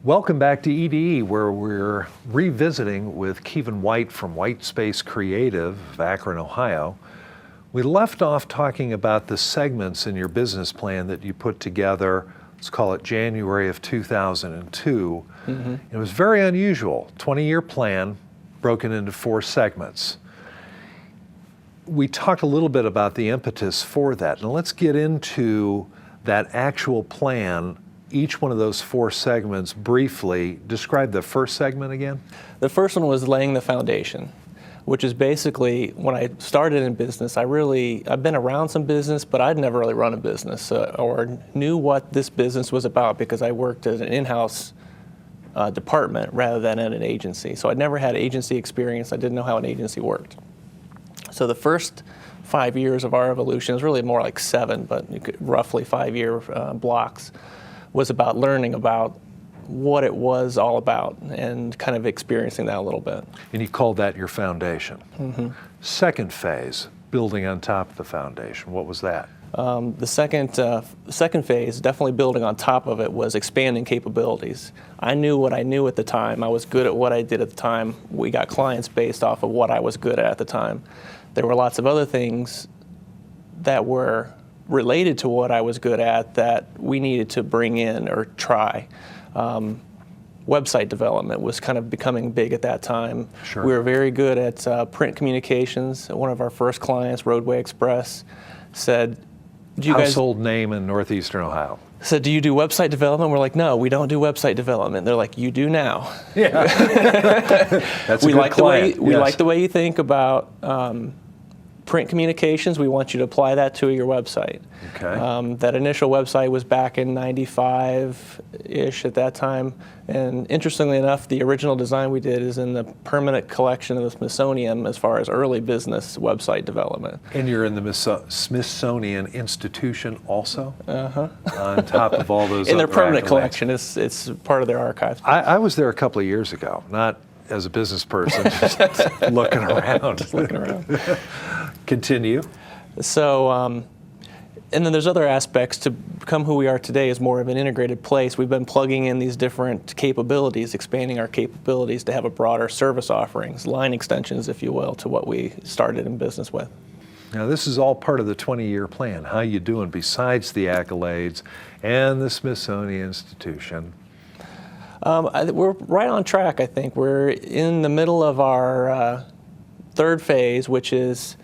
Welcome back to E2E, where we're revisiting with Keeven White from Whitespace Creative of Akron, Ohio. We left off talking about the segments in your business plan that you put together, let's call it January of 2002. It was very unusual, 20-year plan broken into 4 segments. We talked a little bit about the impetus for that. Now let's get into that actual plan. Each one of those 4 segments, briefly, describe the first segment again. The first one was laying the foundation, which is basically when I started in business, I've been around some business, but I'd never really run a business or knew what this business was about because I worked as an in-house department rather than at an agency. So I'd never had agency experience. I didn't know how an agency worked. So the first 5 years of our evolution, it was really more like 7, but roughly 5-year blocks, was about learning about what it was all about and kind of experiencing that a little bit. And you called that your foundation. Second phase, building on top of the foundation. What was that? The second phase, definitely building on top of it, was expanding capabilities. I knew what I knew at the time. I was good at what I did at the time. We got clients based off of what I was good at the time. There were lots of other things that were related to what I was good at that we needed to bring in or try. Website development was kind of becoming big at that time. Sure. We were very good at print communications. One of our first clients, Roadway Express, said, "Do you Household name in Northeastern Ohio." Said, "Do you do website development?" We're like, "No, we don't do website development." They're like, "You do now." Yeah. That's a good client. We like the way you think about print communications. We want you to apply that to your website. Okay. That initial website was back in 95-ish at that time. And interestingly enough, the original design we did is in the permanent collection of the Smithsonian as far as early business website development. And you're in the Smithsonian Institution also? On top of all those in their other permanent accolades. collection, it's part of their archives. I was there a couple of years ago, not as a business person, just looking around. Just looking around. Continue. So, and then there's other aspects. To become who we are today is more of an integrated place. We've been plugging in these different capabilities, expanding our capabilities to have a broader service offerings, line extensions, if you will, to what we started in business with. Now this is all part of the 20-year plan. How you doing besides the accolades and the Smithsonian Institution? We're right on track, I think. We're in the middle of our third phase, which is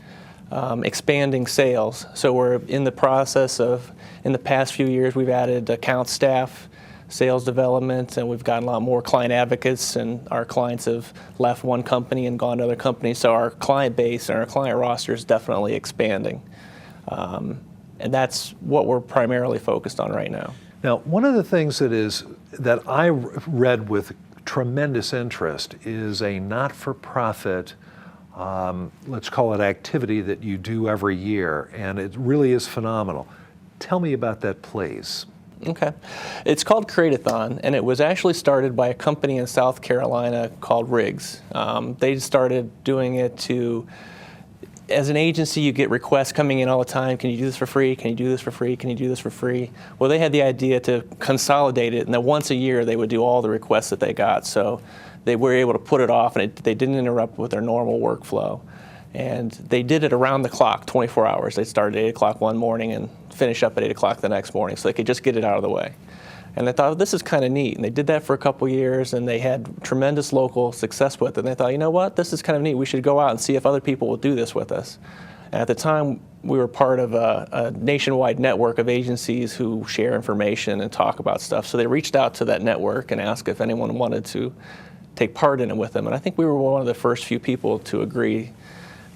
expanding sales. So we're in the process of, in the past few years, we've added account staff, sales development, and we've gotten a lot more client advocates, and our clients have left one company and gone to other companies. So our client base and our client roster is definitely expanding. And that's what we're primarily focused on right now. Now, one of the things that I read with tremendous interest is a not-for-profit, let's call it activity that you do every year, and it really is phenomenal. Tell me about that, please. Okay. It's called Create-a-thon, and it was actually started by a company in South Carolina called Riggs. They started doing it to, as an agency, you get requests coming in all the time. Can you do this for free? Can you do this for free? Can you do this for free? Well, they had the idea to consolidate it, and then once a year they would do all the requests that they got. So they were able to put it off, and they didn't interrupt with their normal workflow. And they did it around the clock, 24 hours. They started at 8 o'clock one morning and finish up at 8 o'clock the next morning, so they could just get it out of the way. And they thought, this is kind of neat. And they did that for a couple years, and they had tremendous local success with it. And they thought, you know what, this is kind of neat. We should go out and see if other people will do this with us. And at the time, we were part of a nationwide network of agencies who share information and talk about stuff. So they reached out to that network and asked if anyone wanted to take part in it with them. And I think we were one of the first few people to agree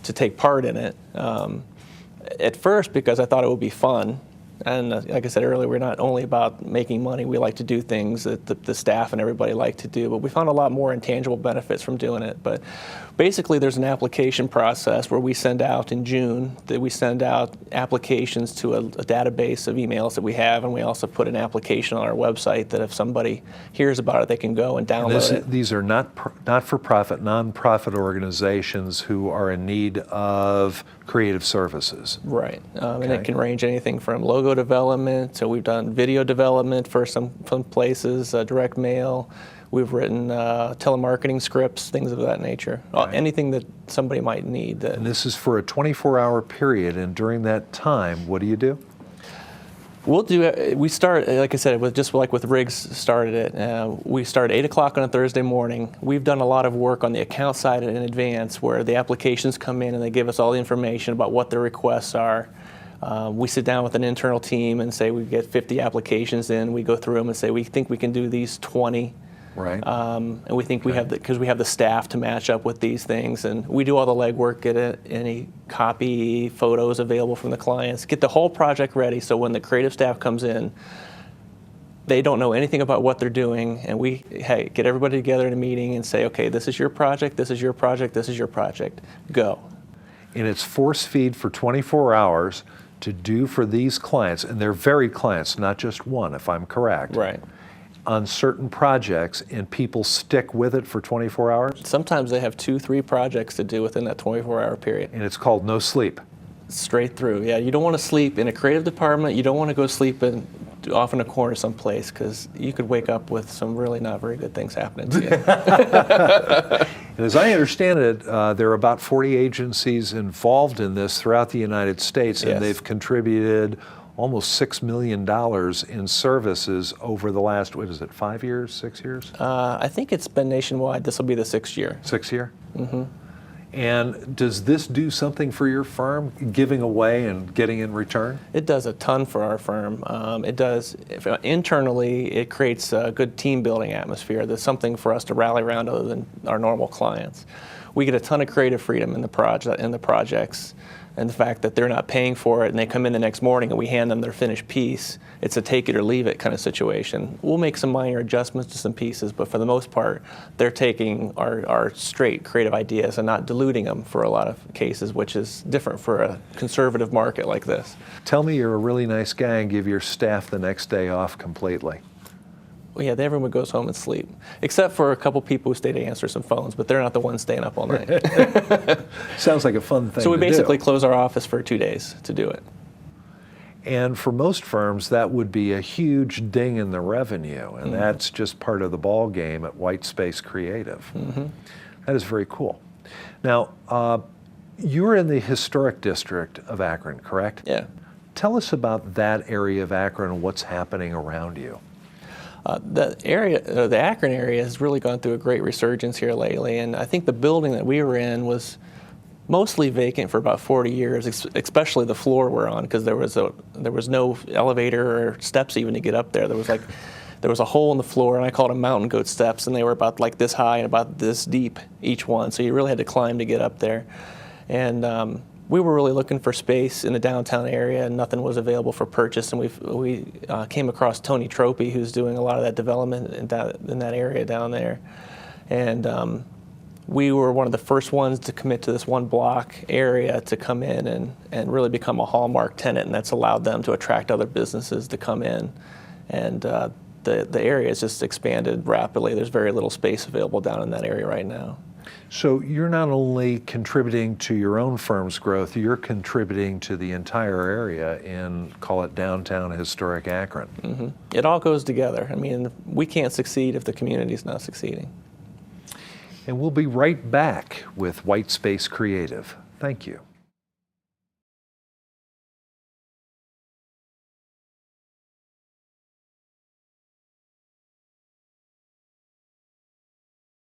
to take part in it. At first, because I thought it would be fun. And like I said earlier, we're not only about making money. We like to do things that the staff and everybody like to do, but we found a lot more intangible benefits from doing it. But basically, there's an application process where we send out in June, that we send out applications to a database of emails that we have, and we also put an application on our website that if somebody hears about it, they can go and download it. These are not-for-profit, non-profit organizations who are in need of creative services. Right, and it can range anything from logo logo development. So we've done video development for some places, direct mail. We've written telemarketing scripts, things of that nature. Right. Anything that somebody might need. And this is for a 24-hour period, and during that time, what do you do? We start, like I said, with just like with Riggs started it. We start 8 o'clock on a Thursday morning. We've done a lot of work on the account side in advance where the applications come in and they give us all the information about what their requests are. We sit down with an internal team and say we get 50 applications in. We go through them and say we think we can do these 20. Right. And we think we have because we have the staff to match up with these things, and we do all the legwork, get any copy, photos available from the clients, get the whole project ready. So when the creative staff comes in, they don't know anything about what they're doing, and we get everybody together in a meeting and say, okay, this is your project, this is your project, this is your project, go. And it's force feed for 24 hours to do for these clients, and they're varied clients, not just one, if I'm correct. Right. On certain projects, and people stick with it for 24 hours? Sometimes they have 2-3 projects to do within that 24-hour period. And it's called no sleep. Straight through, yeah. You don't want to sleep in a creative department. You don't want to go sleep off in a corner someplace because you could wake up with some really not very good things happening to you. And as I understand it, there are about 40 agencies involved in this throughout the United States, and Yes. they've contributed almost $6 million in services over the last, 5 years, 6 years? I think it's been nationwide. This will be the 6th year. 6th year? Mm-hmm. And does this do something for your firm, giving away and getting in return? It does a ton for our firm. Internally, it creates a good team building atmosphere. There's something for us to rally around other than our normal clients. We get a ton of creative freedom in the projects. And the fact that they're not paying for it and they come in the next morning and we hand them their finished piece, it's a take it or leave it kind of situation. We'll make some minor adjustments to some pieces, but for the most part, they're taking our straight creative ideas and not diluting them for a lot of cases, which is different for a conservative market like this. Tell me you're a really nice guy and give your staff the next day off completely. Well, yeah, everyone goes home and sleep, except for a couple people who stay to answer some phones, but they're not the ones staying up all night. Sounds like a fun thing to do. So we basically close our office for 2 days to do it. And for most firms, that would be a huge ding in the revenue, and that's just part of the ball game at White Space Creative. Mm-hmm. That is very cool. Now, you're in the historic district of Akron, correct? Yeah. Tell us about that area of Akron and what's happening around you. The Akron area has really gone through a great resurgence here lately, and I think the building that we were in was mostly vacant for about 40 years, especially the floor we're on, because there was no elevator or steps even to get up there. There was a hole in the floor, and I called them mountain goat steps, and they were about like this high and about this deep each one, so you really had to climb to get up there. And we were really looking for space in the downtown area, and nothing was available for purchase. And we came across Tony Tropy, who's doing a lot of that development in that area down there. And we were one of the first ones to commit to this one block area to come in and really become a hallmark tenant, and that's allowed them to attract other businesses to come in. And the area has just expanded rapidly. There's very little space available down in that area right now. So you're not only contributing to your own firm's growth, you're contributing to the entire area in, call it downtown historic Akron. Mm-hmm. It all goes together. I mean, we can't succeed if the community's not succeeding. And we'll be right back with White Space Creative. Thank you.